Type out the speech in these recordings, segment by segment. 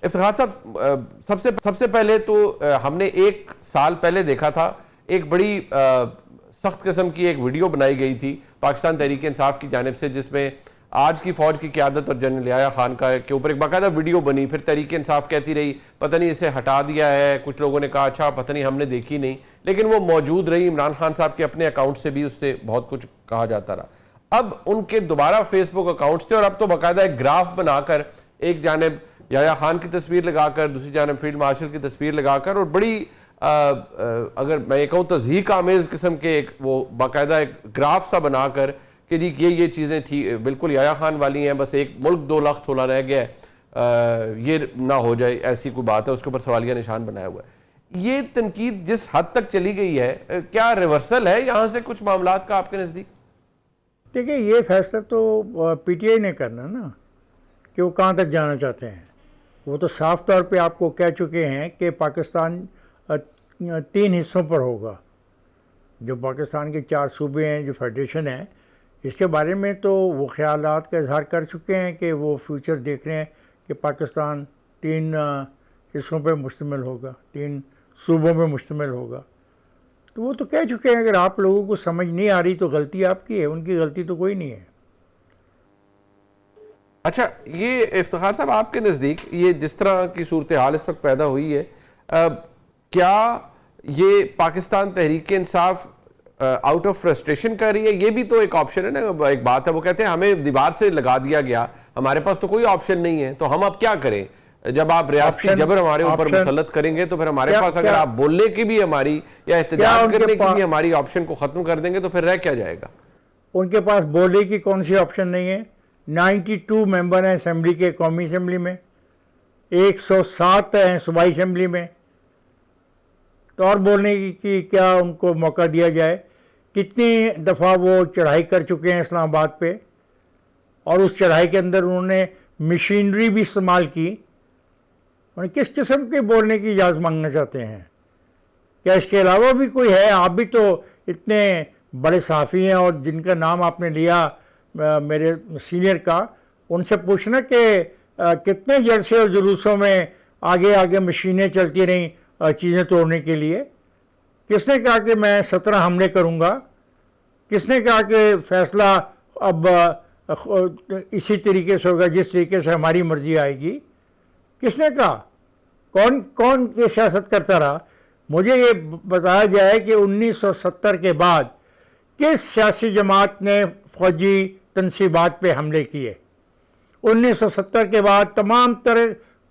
افتخار صاحب، سب سے پہلے تو ہم نے 1 سال پہلے دیکھا تھا ایک بڑی سخت قسم کی ایک ویڈیو بنائی گئی تھی پاکستان تحریک انصاف کی جانب سے، جس میں آج کی فوج کی قیادت اور جنرل یحییٰ خان کا کے اوپر ایک باقاعدہ ویڈیو بنی. پھر تحریک انصاف کہتی رہی پتہ نہیں اسے ہٹا دیا ہے، کچھ لوگوں نے کہا اچھا پتہ نہیں ہم نے دیکھی نہیں، لیکن وہ موجود رہی. عمران خان صاحب کے اپنے اکاؤنٹ سے بھی اس سے بہت کچھ کہا جاتا رہا. اب ان کے دوبارہ فیس بک اکاؤنٹس تھے، اور اب تو باقاعدہ ایک گراف بنا کر ایک جانب یحییٰ خان کی تصویر لگا کر، دوسری جانب فیلڈ مارشل کی تصویر لگا کر، اور بڑی اگر میں یہ کہوں تضحیک آمیز قسم کے ایک وہ باقاعدہ ایک گراف سا بنا کر کہ جی یہ چیزیں بالکل یحییٰ خان والی ہیں، بس ایک ملک 2 لخت تھوڑا رہ گیا ہے، یہ نہ ہو جائے ایسی کوئی بات ہے، اس کے اوپر سوالیہ نشان بنایا ہوا ہے. یہ تنقید جس حد تک چلی گئی ہے، کیا ریورسل ہے یہاں سے کچھ معاملات کا آپ کے نزدیک؟ دیکھیں یہ فیصلہ تو پی ٹی آئی نے کرنا نا کہ وہ کہاں تک جانا چاہتے ہیں. وہ تو صاف طور پہ آپ کو کہہ چکے ہیں کہ پاکستان 3 حصوں پر ہوگا. جو پاکستان کے 4 صوبے ہیں، جو فیڈریشن ہے، اس کے بارے میں تو وہ خیالات کا اظہار کر چکے ہیں کہ وہ فیوچر دیکھ رہے ہیں کہ پاکستان 3 حصوں پہ مشتمل ہوگا، 3 صوبوں پہ مشتمل ہوگا. تو وہ تو کہہ چکے ہیں. اگر آپ لوگوں کو سمجھ نہیں آ رہی تو غلطی آپ کی ہے، ان کی غلطی تو کوئی نہیں ہے. اچھا، یہ افتخار صاحب آپ کے نزدیک یہ جس طرح کی صورتحال اس وقت پیدا ہوئی ہے، کیا یہ Pakistan Tehreek Insaf out of frustration کر رہی ہے؟ یہ بھی تو ایک آپشن ہے نا. ایک بات ہے، وہ کہتے ہیں ہمیں دیوار سے لگا دیا گیا، ہمارے پاس تو کوئی آپشن نہیں ہے، تو ہم اب کیا کریں؟ جب آپ ریاستی جبر ہمارے اوپر مسلط کریں گے تو پھر ہمارے پاس اگر آپ بولنے کی بھی ہماری یا احتجاج کرنے کی بھی ہماری آپشن کو ختم کر دیں گے تو پھر رہ کیا جائے گا؟ ان کے پاس بولنے کی کون سی آپشن نہیں ہے؟ 92 ممبر ہیں اسمبلی کے، قومی اسمبلی میں 107 ہیں صوبائی اسمبلی میں. تو اور بولنے کی کیا ان کو موقع دیا جائے؟ کتنی دفعہ وہ چڑھائی کر چکے ہیں اسلام آباد پہ، اور اس چڑھائی کے اندر انہوں نے مشینری بھی استعمال کی. کس قسم کے بولنے کی اجازت مانگنا چاہتے ہیں؟ کیا اس کے علاوہ بھی کوئی ہے؟ آپ بھی تو اتنے بڑے صحافی ہیں، اور جن کا نام آپ نے لیا میرے سینئر کا، ان سے پوچھنا کہ کتنے جلسے اور جلوسوں میں آگے مشینیں چلتی رہیں چیزیں توڑنے کے لیے. کس نے کہا کہ میں 17 حملے کروں گا؟ کس نے کہا کہ فیصلہ اب اسی طریقے سے ہوگا جس طریقے سے ہماری مرضی آئے گی؟ کس نے کہا؟ کون یہ سیاست کرتا رہا؟ مجھے یہ بتایا جائے کہ 1970 کے بعد کس سیاسی جماعت نے فوجی تنصیبات پہ حملے کیے؟ 1970 کے بعد تمام تر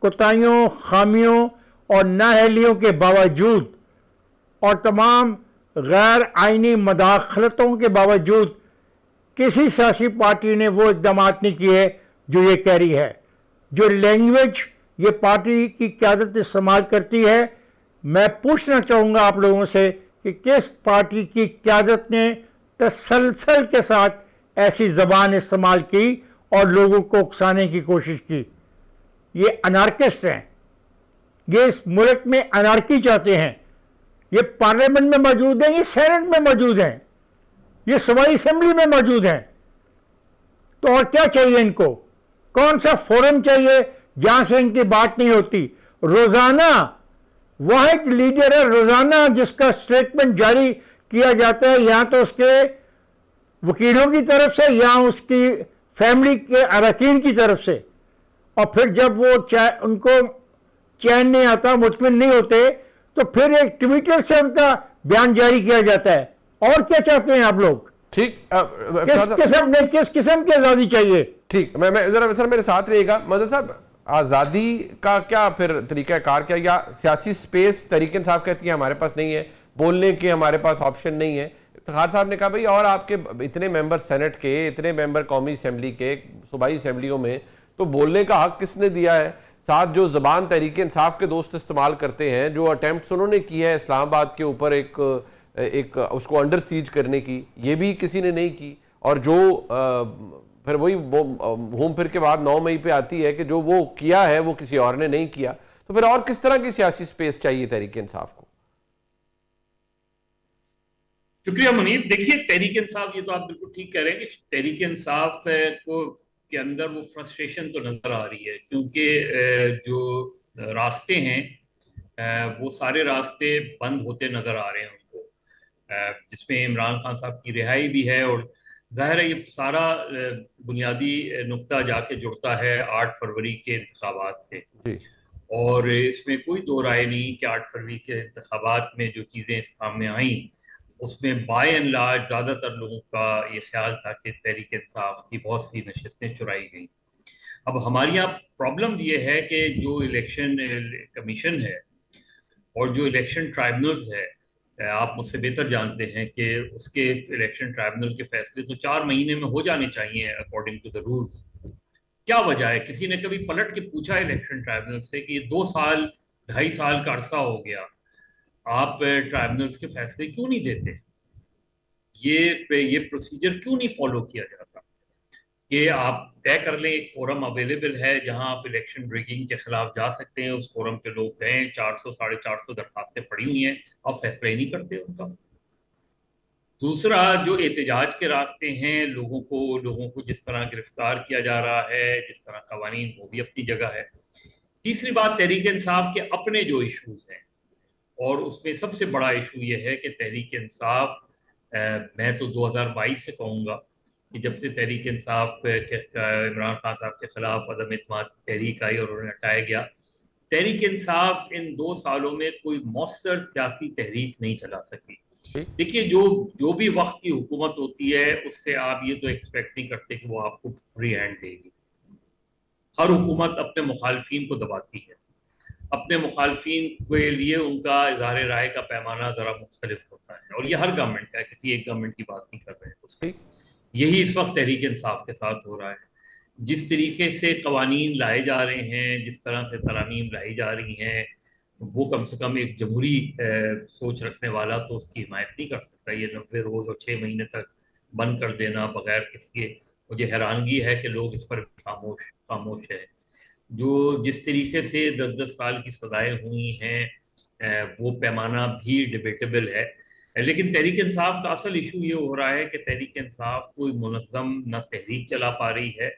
کوتاہیوں، خامیوں اور نااہلیوں کے باوجود، اور تمام غیر آئینی مداخلتوں کے باوجود، کسی سیاسی پارٹی نے وہ اقدامات نہیں کیے جو یہ کہہ رہی ہے. جو لینگویج یہ پارٹی کی قیادت استعمال کرتی ہے، میں پوچھنا چاہوں گا آپ لوگوں سے کہ کس پارٹی کی قیادت نے تسلسل کے ساتھ ایسی زبان استعمال کی اور لوگوں کو اکسانے کی کوشش کی؟ یہ انارکسٹ ہیں، یہ اس ملک میں انارکی چاہتے ہیں. یہ پارلیمنٹ میں موجود ہیں، یہ سینٹ میں موجود ہیں، یہ صوبائی اسمبلی میں موجود ہیں. تو اور کیا چاہیے ان کو؟ کون سا فورم چاہیے جہاں سے ان کی بات نہیں ہوتی؟ روزانہ واحد لیڈر ہے روزانہ جس کا سٹیٹمنٹ جاری کیا جاتا ہے، یا تو اس کے وکیلوں کی طرف سے یا اس کی فیملی کے اراکین کی طرف سے. اور پھر جب وہ ان کو چین نہیں آتا، مطمئن نہیں ہوتے، تو پھر ایک ٹویٹر سے ان کا بیان جاری کیا جاتا ہے. اور کیا چاہتے ہیں آپ لوگ؟ ٹھیک، کس قسم کی آزادی چاہیے؟ ٹھیک، میں ذرا سر میرے ساتھ رہیے گا. مدد صاحب، آزادی کا کیا پھر طریقہ کار کیا؟ یا سیاسی سپیس تحریک انصاف کہتی ہے ہمارے پاس نہیں ہے، بولنے کے ہمارے پاس آپشن نہیں ہے. افتخار صاحب نے کہا بھئی اور آپ کے اتنے ممبر سینٹ کے، اتنے ممبر قومی اسمبلی کے، صوبائی اسمبلیوں میں، تو بولنے کا حق کس نے دیا ہے؟ ساتھ جو زبان تحریک انصاف کے دوست استعمال کرتے ہیں، جو اٹیمپٹس انہوں نے کی ہے اسلام آباد کے اوپر ایک اس کو انڈر سیج کرنے کی، یہ بھی کسی نے نہیں کی. اور جو پھر وہی گھوم پھر کے بعد 9 مئی پہ آتی ہے کہ جو وہ کیا ہے وہ کسی اور نے نہیں کیا. تو پھر اور کس طرح کی سیاسی سپیس چاہیے تحریک انصاف کو؟ شکریہ منیر. دیکھیے تحریک انصاف، یہ تو آپ بالکل ٹھیک کہہ رہے ہیں کہ تحریک انصاف کے اندر وہ فرسٹریشن تو نظر آ رہی ہے، کیونکہ جو راستے ہیں وہ سارے راستے بند ہوتے نظر آ رہے ہیں ان کو، جس میں عمران خان صاحب کی رہائی بھی ہے، اور ظاہر ہے یہ سارا بنیادی نقطہ جا کے جڑتا ہے 8 فروری کے انتخابات سے، اور اس میں کوئی دو رائے نہیں کہ 8 فروری کے انتخابات میں جو چیزیں سامنے آئیں اس میں بائی اینڈ لارج زیادہ تر لوگوں کا یہ خیال تھا کہ تحریک انصاف کی بہت سی نشستیں چرائی گئیں۔ اب ہمارے یہاں پرابلم یہ ہے کہ جو الیکشن کمیشن ہے اور جو الیکشن ٹرائبونلز ہے، آپ مجھ سے بہتر جانتے ہیں کہ اس کے الیکشن ٹرائبونل کے فیصلے تو 4 مہینے میں ہو جانے چاہیے اکارڈنگ ٹو دا رولز۔ کیا وجہ ہے؟ کسی نے کبھی پلٹ کے پوچھا الیکشن ٹرائبونل سے کہ یہ 2 سال 2.5 سال کا عرصہ ہو گیا، آپ ٹرائبونلز کے فیصلے کیوں نہیں دیتے؟ یہ پروسیجر کیوں نہیں فالو کیا جاتا کہ آپ طے کر لیں ایک فورم اویلیبل ہے جہاں آپ الیکشن ریگنگ کے خلاف جا سکتے ہیں، اس فورم پہ لوگ گئے، 400 450 درخواستیں پڑی ہوئی ہیں، آپ فیصلہ ہی نہیں کرتے ان کا۔ دوسرا، جو احتجاج کے راستے ہیں، لوگوں کو جس طرح گرفتار کیا جا رہا ہے، جس طرح قوانین، وہ بھی اپنی جگہ ہے۔ تیسری بات، تحریک انصاف کے اپنے جو ایشوز ہیں، اور اس میں سب سے بڑا ایشو یہ ہے کہ تحریک انصاف، میں تو 2022 سے کہوں گا کہ جب سے تحریک انصاف عمران خان صاحب کے خلاف عدم اعتماد کی تحریک آئی اور انہیں ہٹایا گیا، تحریک انصاف ان 2 سالوں میں کوئی مؤثر سیاسی تحریک نہیں چلا سکی۔ دیکھیے، جو بھی وقت کی حکومت ہوتی ہے اس سے آپ یہ تو ایکسپیکٹ نہیں کرتے کہ وہ آپ کو فری ہینڈ دے گی۔ ہر حکومت اپنے مخالفین کو دباتی ہے، اپنے مخالفین کے لیے ان کا اظہار رائے کا پیمانہ ذرا مختلف ہوتا ہے، اور یہ ہر گورنمنٹ کا ہے، کسی ایک گورنمنٹ کی بات نہیں کر رہے ہیں اس میں۔ یہی اس وقت تحریک انصاف کے ساتھ ہو رہا ہے۔ جس طریقے سے قوانین لائے جا رہے ہیں، جس طرح سے ترامیم لائی جا رہی ہیں، وہ کم سے کم ایک جمہوری سوچ رکھنے والا تو اس کی حمایت نہیں کر سکتا۔ یہ 90 روز اور 6 مہینے تک بند کر دینا بغیر کسی کے، مجھے حیرانگی ہے کہ لوگ اس پر خاموش ہے۔ جس طریقے سے 10 سال کی سزائیں ہوئی ہیں، وہ پیمانہ بھی ڈیبیٹیبل ہے، لیکن تحریک انصاف کا اصل ایشو یہ ہو رہا ہے کہ تحریک انصاف کوئی منظم نہ تحریک چلا پا رہی ہے،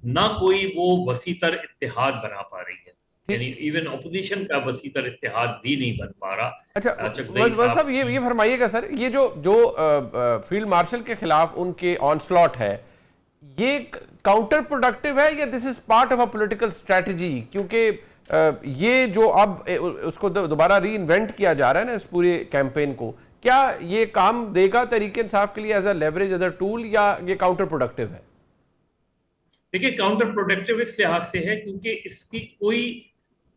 نہ کوئی وہ وسیع تر اتحاد بنا پا رہی ہے، یعنی ایون اپوزیشن کا وسیع تر اتحاد بھی نہیں بن پا رہا۔ اچھا صاحب، یہ فرمائیے گا سر، یہ جو فیلڈ مارشل کے خلاف ان کے آن سلاٹ ہے، یہ کاؤنٹر پروڈکٹیو ہے یا this is part of a political strategy? کیونکہ یہ جو اب اس کو دوبارہ ری انوینٹ کیا جا رہا ہے نا اس پورے کیمپین کو، کیا یہ کام دے گا تحریک انصاف کے لیے as a leverage, as a tool, یا یہ کاؤنٹر پروڈکٹیو ہے؟ دیکھیے، کاؤنٹر پروڈکٹیو اس لحاظ سے ہے کیونکہ اس کی کوئی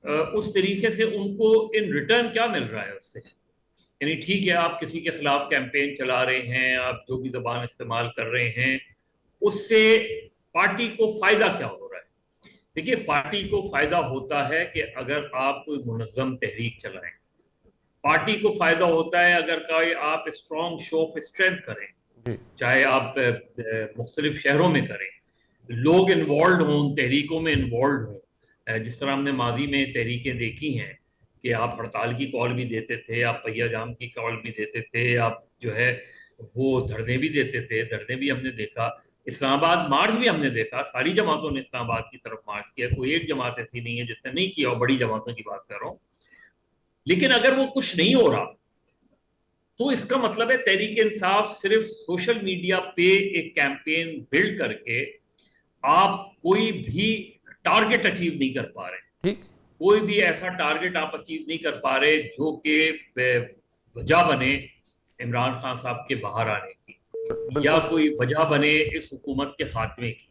اس طریقے سے ان کو ان ریٹرن کیا مل رہا ہے اس سے؟ یعنی ٹھیک ہے، آپ کسی کے خلاف کیمپین چلا رہے ہیں، آپ جو بھی زبان استعمال کر رہے ہیں، اس سے پارٹی کو فائدہ کیا ہو رہا ہے؟ دیکھیے، پارٹی کو فائدہ ہوتا ہے کہ اگر آپ کوئی منظم تحریک چلائیں، پارٹی کو فائدہ ہوتا ہے اگر آپ اسٹرانگ شو آف اسٹرینتھ کریں، چاہے آپ مختلف شہروں میں کریں، لوگ انوالوڈ ہوں، تحریکوں میں انوالوڈ ہوں۔ جس طرح ہم نے ماضی میں تحریکیں دیکھی ہیں کہ آپ ہڑتال کی کال بھی دیتے تھے، آپ پہیہ جام کی کال بھی دیتے تھے، آپ جو ہے وہ دھرنے بھی دیتے تھے، دھرنے بھی ہم نے دیکھا، اسلام آباد مارچ بھی ہم نے دیکھا، ساری جماعتوں نے اسلام آباد کی طرف مارچ کیا، کوئی ایک جماعت ایسی نہیں ہے جس نے نہیں کیا، اور بڑی جماعتوں کی بات کر رہا ہوں۔ لیکن اگر وہ کچھ نہیں ہو رہا تو اس کا مطلب ہے تحریک انصاف صرف سوشل میڈیا پہ ایک کیمپین بلڈ کر کے آپ کوئی بھی ٹارگٹ اچیو نہیں کر پا رہے، کوئی بھی ایسا ٹارگٹ آپ اچیو نہیں کر پا رہے جو کہ وجہ بنے عمران خان صاحب کے باہر آنے کی، یا کوئی وجہ بنے اس حکومت کے خاتمے کی۔